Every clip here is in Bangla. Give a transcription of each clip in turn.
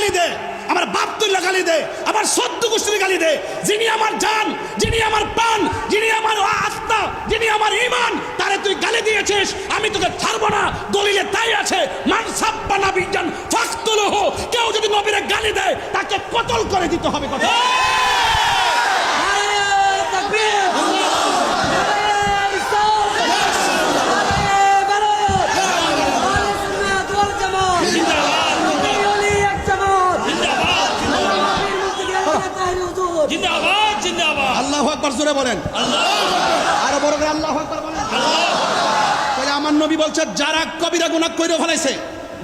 গালি দে, আমার বাপ তুল্লা গালি দে, আমার সদ্য গোষ্ঠীর গালি দে, যিনি আমার জান, যিনি আমার প্রাণ, যিনি আমার আত্মা, যিনি আমার ঈমান, তারে তুই গালি দিয়েছিস, আমি তোকে ছাড়বো না। দলিলে তাই আছে, মান সাব্বা নাবিয়ান ফাকতুলহু, কেউ যদি নবীরে গালি দেয় তাকে কতল করে দিতে হবে। কথা আল্লাহু আকবার জোরে বলেন, আরো বড় করে আল্লাহু আকবার বলেন। তাহলে আমার নবী বলছে যারা কবিরা গুনাহ করে ফেলাইছে,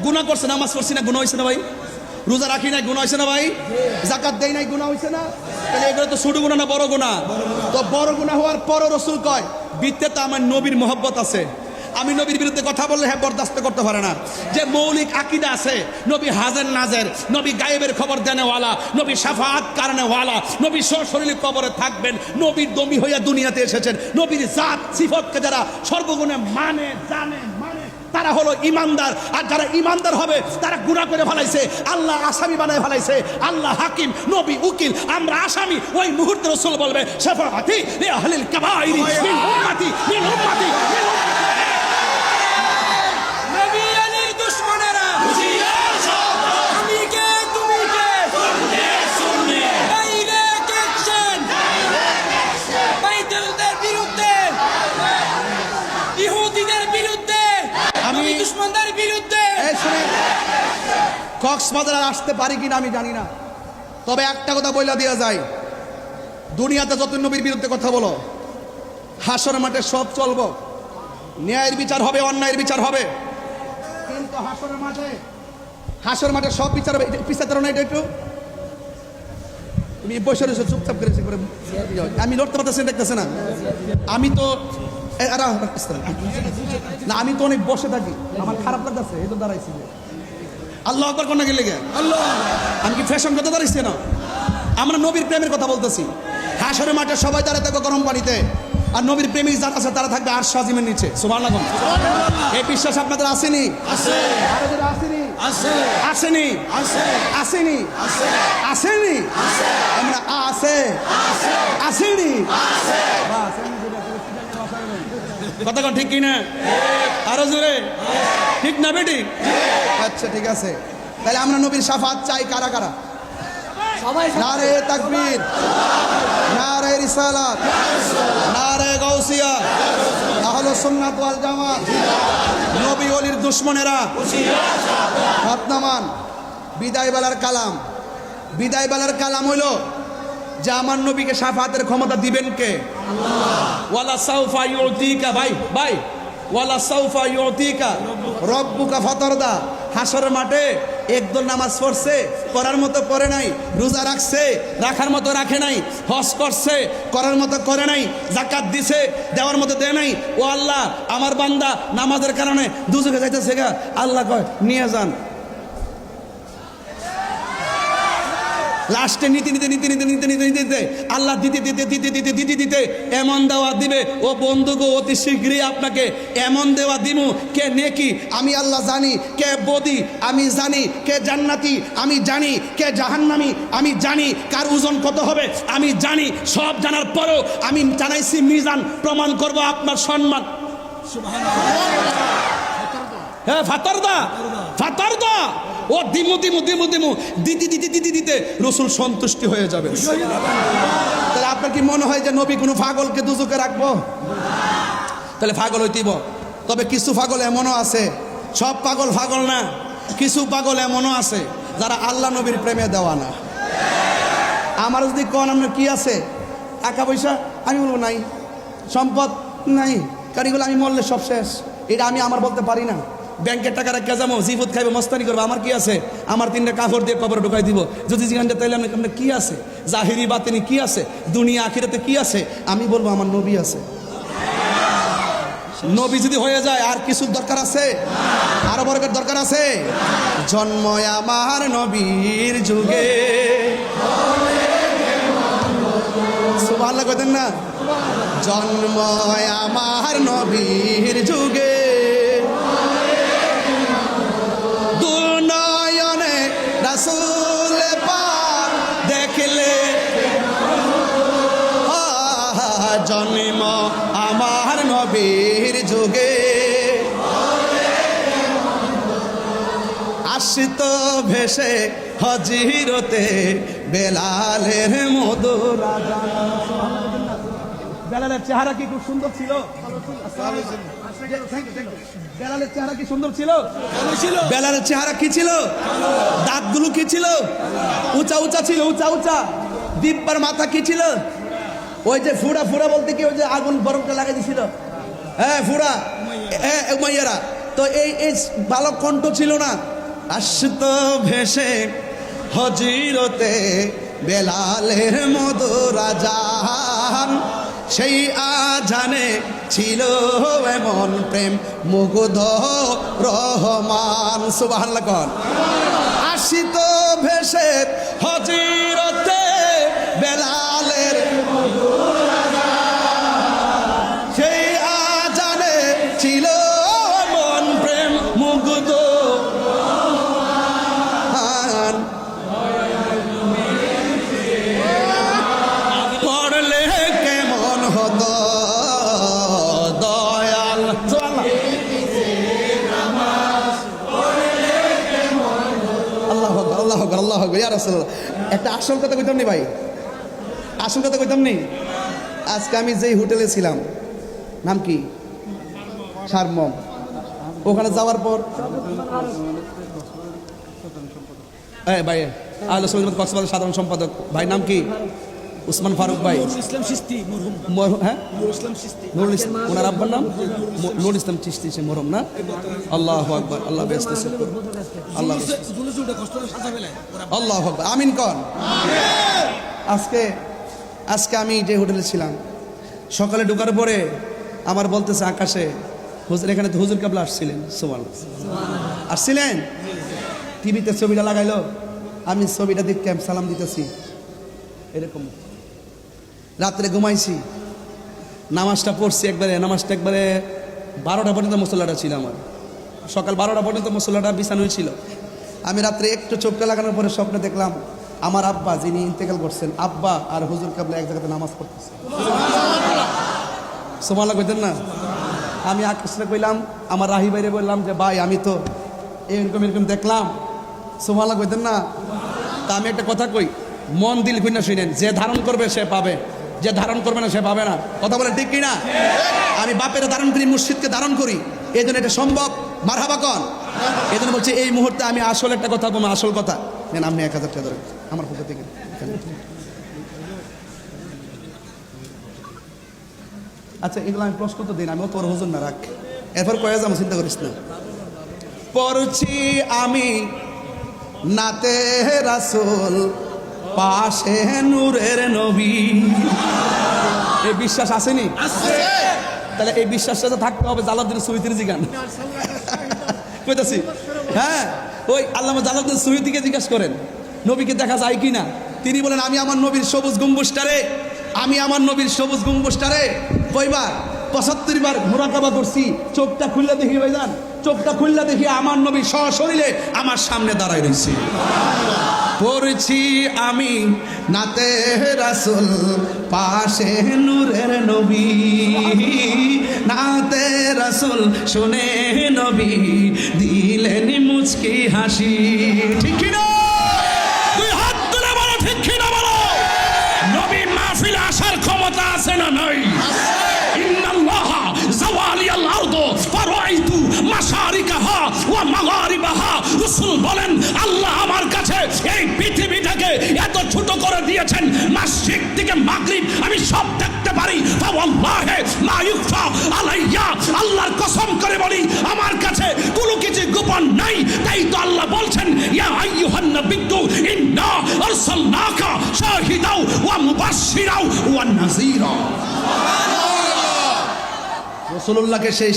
গুনাহ করছে, নামাজ পড়ছি না গুনাহ হইছে না ভাই, রোজা রাখি নাই গুনাহ হইছে না ভাই, যাকাত দেই নাই গুনাহ হইছে না, তাহলে এগুলো তো ছোট গুনাহ না বড় গুনাহ? তো বড় গুনাহ হওয়ার পরও রাসূল কয় বিতে তো আমার নবীর মহব্বত আছে, আমি নবীর বিরুদ্ধে কথা বললে হ্যাঁ বরদাস্ত করতে পারে না। যে মৌলিক আকীদা আছে, নবী হাজের নাজের, নবী গায়েবের খবর দেনেওয়ালা, নবী শাফাআত কারণেওয়ালা, নবী সশরীরে কবরে থাকবেন, নবীর দমি হইয়া দুনিয়াতে এসেছেন, নবীর জাত সিফতকে যারা সর্বগুণে মানে জানে তারা হলো ইমানদার। আর যারা ইমানদার হবে তারা গুনাহ করে ফেলাইছে, আল্লাহ আসামি বানায় ফেলাইছে, আল্লাহ হাকিম, নবী উকিল, আমরা আসামি। ওই মুহূর্তে রাসূল বলবে শাফাআতি লি আহলিল কাবাইরি মিন উম্মতি মিন উম্মতি। কক্সবাজার আসতে পারি কিনা আমি জানি না, তবে একটা কথা বইলা দেওয়া যায়, দুনিয়াতে যত নবীর বিরুদ্ধে কথা বলো, হাসর মাঠে সব চলবো, ন্যায়ের বিচার হবে, অন্যায়ের বিচার হবে, কিন্তু হাসর মাঠে সব বিচার হবে। পিছাতে না, এটা একটু তুমি বসে রয়েছো চুপচাপ করেছি করে, আমি লড়তে পারতেছি, দেখতেছে না, আমি তো না, আমি তো অনেক বসে থাকি, আমার খারাপ লাগতেছে, এই তো দাঁড়াইছি। আল্লাহ আকবার কোন গেলে গে আল্লাহ, আমি কি ফ্যাশন কথা দাঁড়িয়েছি না? আমরা নবীর প্রেমের কথা বলতেছি। হাসরের মাঠে সবাই দাঁড়ায় থাকবে গরম পানিতে, আর নবীর প্রেমিক যারা আছে তারা থাকবে আরশ আজিমের নিচে। সুবহানাল্লাহ। এই বিশ্বাস আপনাদের আসেনি? আছে। আসেনি? আছে। আসেনি? আছে। আসেনি? আছে। আসেনি? আছে। আমরা আছে। আছে। আসেনি? আছে। বাস কথা কোন ঠিক কি না? আরো জোরে ঠিক না বেটি? আচ্ছা ঠিক আছে, তাহলে আমরা নবীর শাফাত চাই কারা কারা? সবাই। নারে তাকবীর, নারে রিসালাত, নারে গাউসিয়া, আহলুস সুন্নাত ওয়াল জামাত। নবী ওলির দুশমনেরা হাত নামান। বিদায় বেলার কালাম, বিদায় বেলার কালাম হইল যে আমার নবীকে শাফাতের ক্ষমতা দিবেন কে? আল্লাহ। ওয়ালা সাউফা ইউতিকা, ভাই ভাই, ওয়ালা সাউফা ইউতিকা রব্বুকা ফাতারদা। হাসরের মাঠে একদল নামাজ পড়ছে, করার মতো করে নাই, রোজা রাখছে, রাখার মতো রাখে নাই, হজ করছে, করার মতো করে নাই, যাকাত দিছে, দেওয়ার মতো দেয় নাই। ও আল্লাহ, আমার বান্দা নামাজের কারণে দুজকে যাইতেছে গা, আল্লাহ কয় নিয়ে যান। লাস্টে নীতি নিতে নিতে নিতে নিতে নিতে নিতে আল্লাহ দিতে দিতে দিতে দিতে দিতে দিতে এমন দেওয়া দিবে, ও বন্ধুগো অতি শীঘ্রই আপনাকে এমন দেওয়া দিব, কে নেকি আমি আল্লাহ জানি, কে বদি আমি জানি, কে জান্নাতি আমি জানি, কে জাহান্নামী আমি জানি, কার ওজন কত হবে আমি জানি। সব জানার পরেও আমি জানাইছি মিজান, প্রমাণ করব আপনার সম্মান। হ্যাঁ ফাতারদা, ফাতারদা, ও দিমু দিমু দিমু দিমু দিতে দিতে দিতে দিতে রসুল সন্তুষ্টি হয়ে যাবে। তাহলে আপনার কি মনে হয় যে নবী কোনো পাগলকে দুজকে রাখবো? তাহলে পাগল হইতেইব। তবে কিছু পাগল এমনও আছে, সব পাগল পাগল না, কিছু পাগল এমনও আছে যারা আল্লাহ নবীর প্রেমে দেওয়া না। আমার যদি কোন আপনার কি আছে, টাকা পয়সা, আমি বলবো নাই, সম্পদ নাই, কারণ এগুলো আমি মরলে সব শেষ, এটা আমি আমার বলতে পারি না। ব্যাংকের টাকা রাখা যাবো, জিফুত খাইবে, মস্তানি করবো, আমার কি আছে? আমার 3টা কাপড় দিয়ে কবরে ঢুকাই দিব। যদি জিজ্ঞাসা তাইলে আপনার কি আছে, জাহিরি বাতিনি কি আছে, দুনিয়া আখিরাতে কি আছে, আমি বলবো আমার নবী আছে। নবী যদি হয়ে যায় আর কিছু দরকার আছে? আরো বরকত দরকার আছে? জন্ম আমার নবীর যুগে, সুবহানাল্লাহ কইতেন না? জন্ম আমার নবীর যুগে, দুনয়নে রাসূল পাক দেখলে জন্ম আমার নবীর যুগে আসিত ভেসে হজিরতে বেলালের মধুর আযান। বেলালের চেহারা কি খুব সুন্দর ছিল? বেলালের চেহারা কি সুন্দর ছিল? বেলালের চেহারা কি ছিল? দাঁতগুলো কি ছিল? উঁচা উঁচা ছিল, উঁচা উঁচা। দিব্যার মাথা কি ছিল? ওই যে ফুড়া ফুড়া বলতে কি ওই যে আগুন বরফটা লাগাই দিছিল, হ্যাঁ ফুড়া, উমাইয়ারা। তো এই ভালো কণ্ঠ ছিল না। আসত ভেসে হজিরতে বেলালের মধুর আযান, সেই আজানে ছিল এমন প্রেম মুগ্ধ রহমান। সুবহানাল্লাহ কোন। আসিত ভেসে হজিরতে বেলালের সেই আজানে ছিল এমন প্রেম মুগ্ধ পড়লে কেমন হতো দয়াল। আল্লাহু আকবার, আল্লাহু আকবার, আল্লাহু আকবার, ইয়া রাসূলুল্লাহ। একটা আসল কথা কইতাম নি ভাই, আসল কথা কইতাম নি। আজকে আমি যেই হোটেলে ছিলাম, নাম কি? সারমম। ওখানে যাওয়ার পর ভাই আহলে সুন্নাত কক্সবাজার সাধারণ সম্পাদক ভাই নাম কি? উসমান ফারুক ভাই। ইসলাম চিশতি হ্যাঁ, ইসলাম চিশতি নুরুল ইসলাম, ওনার আব্বার নাম নুরুল ইসলাম চিশতি, সে মরহম না? আল্লাহু আকবার, আল্লাহ ব্যস্ত, আল্লাহ জুলুজুটা কষ্ট সাজা ফেলে আল্লাহু আকবার, আমিন কন। আজকে আমি যে হোটেলে ছিলাম, সকালে ঢোকার পরে আমার বলতেছে আকাশে, হুজুর এখানে তো হুজুর কাবলা আসছিলেন, সুবহানাল্লাহ আসছিলেন। টিভিতে ছবিটা লাগাইলো, আমি ছবিটা দেখে সালাম দিতেছি এরকম। রাত্রে ঘুমাইছি, নামাজটা পড়ছি একবারে, নামাজটা একবারে 12টা পর্যন্ত মুসল্লাটা ছিল আমার, সকাল 12টা পর্যন্ত মুসল্লাটা বিছানো হয়েছিল। আমি রাত্রে একটু চোখটা লাগানোর পরে স্বপ্নে দেখলাম আমার আব্বা যিনি ইন্তেকাল করছেন, আব্বা আর হুজুর কাবলা এক জায়গাতে নামাজ পড়তেছে। সুবহানাল্লাহ কইতেন না? আমি আকাশটা কইলাম, আমার রাহি বাইরে বললাম যে ভাই আমি তো এরকম এরকম দেখলাম। সুবহানাল্লাহ কইতেন না? তা আমি একটা কথা কই, মন দিল খুইনা শুনেন, যে ধারণ করবে সে পাবে, যে ধারণ করবে না সে পাবে না। কথা বলে ঠিক কিনা? আমি বাপের ধারণ করি, মুর্শিদকে ধারণ করি, এই জন্য এটা সম্ভব। মারহাবা কন। এই জন্য বলছি এই মুহূর্তে আমি আসল একটা কথা বলবো, আসল কথা নেন। আপনি 1000 টাকা ধরেন আমার পক্ষ থেকে। আচ্ছা এগুলো আমি প্রশ্ন তো দিন, আমিও তোর হুজুর না রাখ, এরপর কয়ে যাবো, চিন্তা করিস না। পড়ছি আমি নাতে রাসূল, পাশে নূরের নবী। এই বিশ্বাস আসেনি? তাহলে এই বিশ্বাসটা তো থাকতে হবে জালালউদ্দিন সুয়ুতির জিগান কইতাছি। হ্যাঁ, ওই আল্লামা জালালউদ্দিন সুয়ুতিকে জিজ্ঞাসা করেন নবীকে দেখা যায় কি না। তিনি বলেন আমি আমার নবীর সবুজ গম্বুজটারে, আমি আমার নবীর সবুজ গম্বুজটারে কয়বার 75 বার মুরাকাবা করছি। চোখটা খুললে দেখি ভাইজান, চোখটা খুললে দেখি আমার নবী সশরীরে আমার সামনে দাঁড়ায় রয়েছে। পড়ছি আমি নাতে রাসূল, পাশে নূরের নবী, নাতে রাসূল শুনে নবী দিলেন মুচকি হাসি। ঠিক কি না? তুই হাত তুলে বলো ঠিক কি না বলো। নবী মাহফিলে আসার ক্ষমতা আছে না নাই? ইন্নাল্লাহা যাওয়ালিয়াল আরদ ফারাইতু মাশারিকাহা ওয়া মাগারিবাহা। রাসূল বলেন আল্লাহ আমার কাছে এই পৃথিবীটাকে এত ছোট করে দিয়েছেন, মাশরিক থেকে মাগরিব আমি সব দেখতে পারি। ফাওয়াল্লাহি মা ইউফা আলাইয়া, আল্লাহর কসম করে বলি আমার কাছে কোনো কিছু গোপন নাই। তাই তো আল্লাহ বলছেন ইয়া আইয়ুহান নাবিয়্যু ইন্না আরসালনাকা শাহিদাও ওয়া মুবাশশিরাও ওয়া নাযীরা। রাসূলুল্লাহকে সেই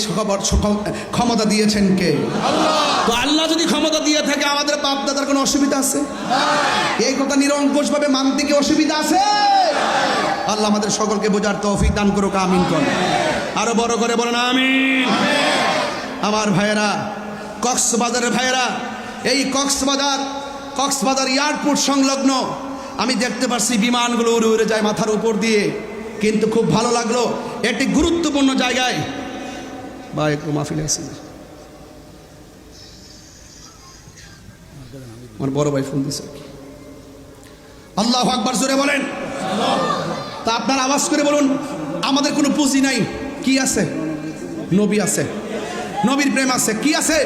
ক্ষমতা দিয়েছেন কে? তো আল্লাহ যদি ক্ষমতা দিয়ে থাকে আমাদের বাপ দাদার কোনো অসুবিধা আছে? এই কথা নিরঙ্কুশ ভাবে মানতে কি অসুবিধা আছে? আল্লাহ আমাদের সকলকে বোঝার তৌফিক দান করুক, আমিন করুন। আরো বড় করে বলেন আমিন। আমার ভাইয়েরা, কক্সবাজারের ভাইয়েরা, এই কক্সবাজার কক্সবাজার এয়ারপোর্ট সংলগ্ন আমি দেখতে পাচ্ছি বিমানগুলো উড়ে উড়ে যায় মাথার উপর দিয়ে, কিন্তু খুব ভালো লাগলো। একটি গুরুত্বপূর্ণ জায়গায় বা একটু মাহফিলে আছে, আমার বড় ভাই ফোন দিছে। আল্লাহু আকবার জোরে বলেন। তা আপনার আওয়াজ করে বলুন, আমাদের কোনো পুঁজি নাই, কি আছে? নবী আছে, নবীর প্রেম আছে, কি আছে?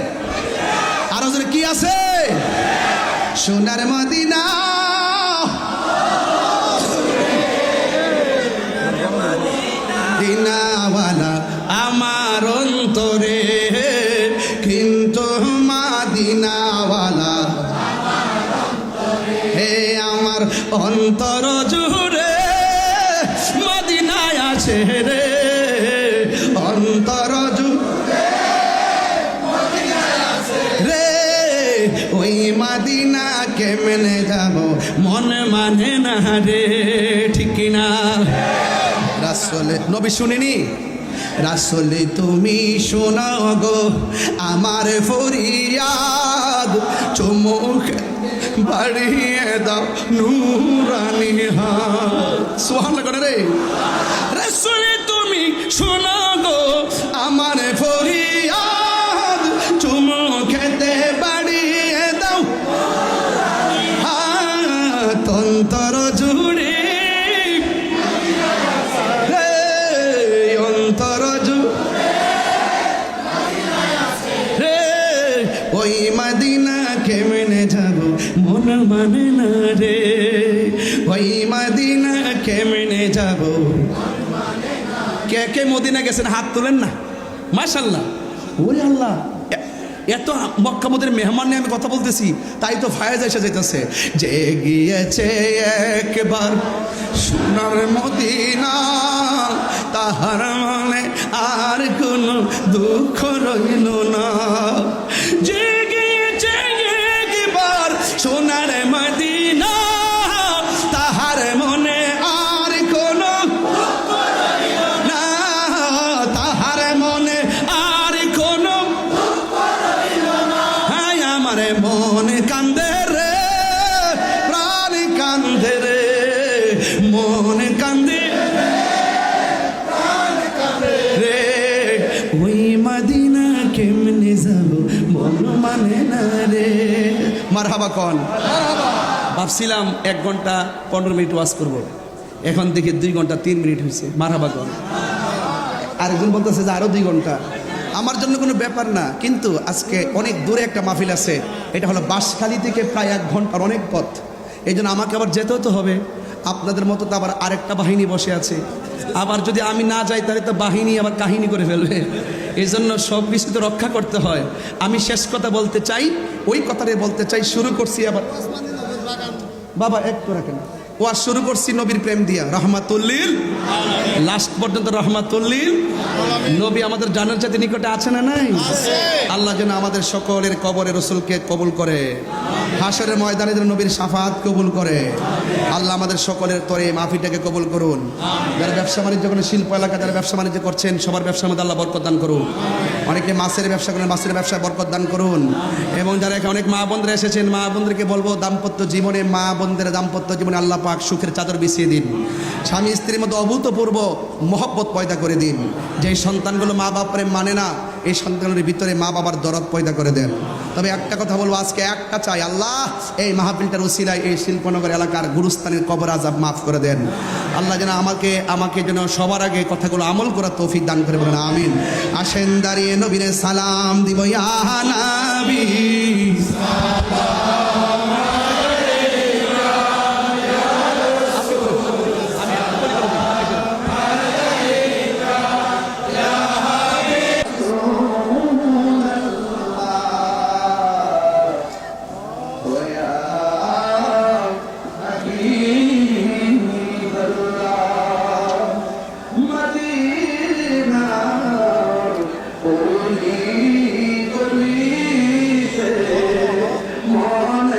আরো জোরে কি আছে? সোনার মদিনা, দিনাওয়ালা আমার অন্তরে, কিন্তু মাদিনাওয়ালা হে আমার অন্তর জুড়ে মদিনায় আছে রে, অন্তর জুড়ে রে, ওই মদিনা কেমনে যাব মন মানে না রে, ঠিক না? রাসূলে নবী শুনিনি? রাসূলে তুমি শোনাও গো আমার ফরিয়াদ, চুমুক বাড়িয়ে দাও নূরানি হাত। সুবহানাল্লাহ করে রে। রাসূলে তুমি শোনাও গো আমার ফরিয়াদ, চুমুকেতে বাড়িয়ে দাও হাত, অন্তর জুড়ে ওই মদিনা কেমনে যাব মন মানে না রে, ওই মদিনা কেমনে যাব। কে কে মদিনা গেছেন হাত তুলেন না, মাশাআল্লাহ। ওরে আল্লাহ, এত মক্কা মদিনার মেহমান নিয়ে আমি কথা বলতেছি, তাই তো ফায়েজ এসে যাইতেছে। যে গিয়েছে একবার সোনার মদিনা, তাহার মনে আর কোনো দুঃখ রইল না। যে গিয়েছে একবার সোনার মদিনা, তাহার মনে আর কোনো দুঃখ রইল না, তাহার মনে আর কোনো দুঃখ রইল না। হায় আমার মন কান্দে রে, প্রাণ কান্দে রে, মন কান্দে রে, ওই মদিনা কেমনে যাব মন মানে না রে। মারহাবা কোন? ভাবছিলাম 1 ঘন্টা 15 মিনিট ওয়াজ করব, এখন থেকে 2 ঘন্টা 3 মিনিট হয়েছে। মারহাবা কোন? আরেকজন বলতেছে যে আরো 2 ঘন্টা। আমার জন্য কোনো ব্যাপার না, কিন্তু আজকে অনেক দূরে একটা মাহফিল আছে, এটা হলো বাঁশখালী থেকে প্রায় 1 ঘন্টার অনেক পথ, এই জন্য আমাকে আবার যেতেও তো হবে। আপনাদের মতো তো আবার আরেকটা বাহিনী বসে আছে, আবার যদি আমি না যাই তাহলে তো বাহিনী আবার কাহিনী করে ফেলবে, এই জন্য সব কিছু তো রক্ষা করতে হয়। আমি শেষ কথা বলতে চাই, ওই কথাটাই বলতে চাই। শুরু করছি আবার বাবা একটু রাখেন, ওয়াজ শুরু করছি নবীর প্রেম দিয়া, রহমাতুল্লিল লাস্ট পর্যন্ত রহমাতুল্লিল। নবী আমাদের জানার চাইতে নিকটে আছে না নাই? আল্লাহ যেন আমাদের সকলের কবরে রসুলকে কবুল করে, হাসরের ময়দানে যেন নবীর শাফাত কবুল করে। আল্লাহ আমাদের সকলের তরে মাহফিলটাকে কবুল করুন। যারা ব্যবসা বাণিজ্য করেন, শিল্প এলাকা যারা ব্যবসা বাণিজ্য করছেন, সবার ব্যবসার মধ্যে আল্লাহ বরকত দান করুন। অনেকে মাছের ব্যবসা করেন, মাছের ব্যবসায় বরকত দান করুন। এবং যারা এখানে অনেক মা বোনরা এসেছেন, মা বোনদেরকে বলবো দাম্পত্য জীবনে, মা বোনদের দাম্পত্য জীবনে আল্লাহ পাক সুখের চাদর বিছিয়ে দিন, স্বামী স্ত্রীর মধ্যে অভূতপূর্ব মহব্বত পয়দা করে দিন। যে সন্তানগুলো মা বাপরে মানে না, এই সন্তানগুলোর ভিতরে মা বাবার দরদ পয়দা করে দেন। তবে একটা কথা বলবো, আজকে একটা চাই, আল্লাহ এই মাহফিলটার উসিলায় এই শিল্পনগর এলাকার গুরুস্থানের কবর আযাব মাফ করে দেন। আল্লাহ যেন আমাকে যেন সবার আগে কথাগুলো আমল করার তৌফিক দান করে, বলেন আমিন। আসেন দাঁড়িয়ে নবীরে সালাম দিব, ইয়া নবী মন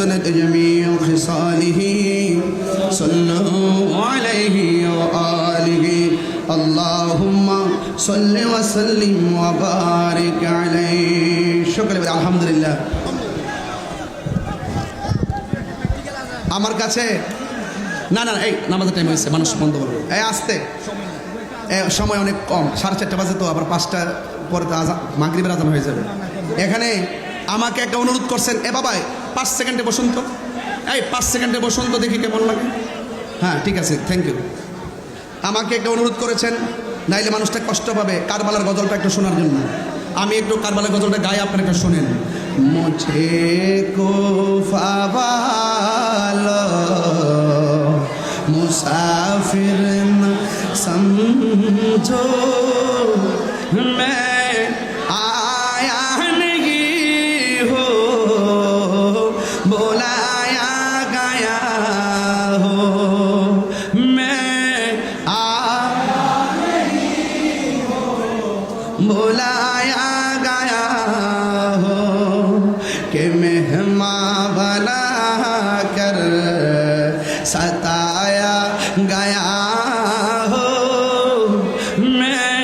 حسن جميع خصاله صلوا عليه وآله اللهم صل وسلم وبارك عليه شكرا الحمد لله আমার কাছে না না এই নামাজের টাইম হয়েছে মানুষ বন্ধ করবে এই আসতে সময় অনেক কম 4:30 বাজে তো আবার 5টা পরে তো মাগরিবের আজান হয়ে যাবে এখানে আমাকে একটা অনুরোধ করছেন এ বাবাই 5 সেকেন্ডে বসুন তো এই 5 সেকেন্ডে বসুন তো দেখি কেমন লাগে হ্যাঁ ঠিক আছে থ্যাংক ইউ আমাকে একটা অনুরোধ করেছেন নাইলে মানুষটা কষ্ট পাবে কারবালার গজলটা একটু শোনার জন্য আমি একটু কারবালার গজলটা গাই আপনারা একটু শোনেন মুঝে কুফা वालो मुसाफिर न समझो मैं आया नहीं हो बुलाया गया हो मैं आया नहीं हो बुलाया गया हो कि मेहमान बना कर सताया गया हो मैं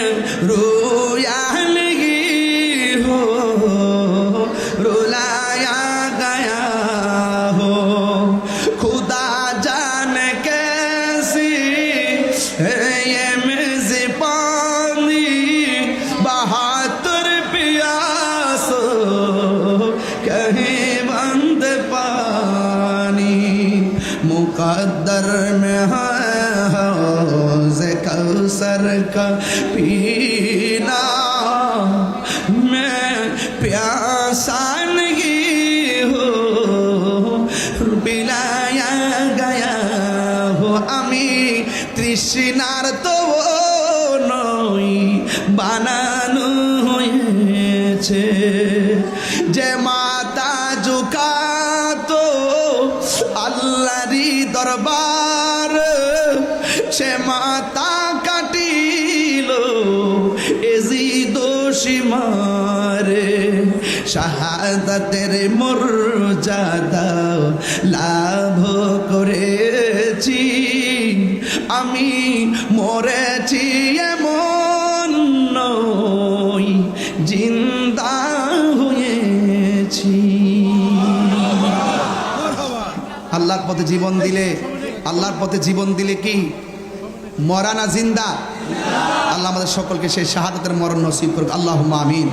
रोया नहीं हो रुलाया गया हो खुदा जाने कैसी है ये मेज़बानी बहादुर प्यासो कहीं बंद पानी मुकद्दर में है हौज़ कौसर का पीना मैं प्यासा नहीं हो पिलाया गया हो আমি তৃষ্ণার তো নই বানানো হয়েছে যে মাতা ঝুঁকাতো আল্লাহরি দরবার সে মাতা কাটিল এজিদ সীমারে শাহাদাতের মর্যাদা লাভ করেছি আমি মরেছি এমন নই জিন্দা হয়েছি আল্লাহর পথে জীবন দিলে আল্লাহর পথে জীবন দিলে কি মরা না জিন্দা আল্লাহ আমাদের সকলকে সেই শাহাদাতের মরণ নসিব করুক আল্লাহুম্মা আমিন।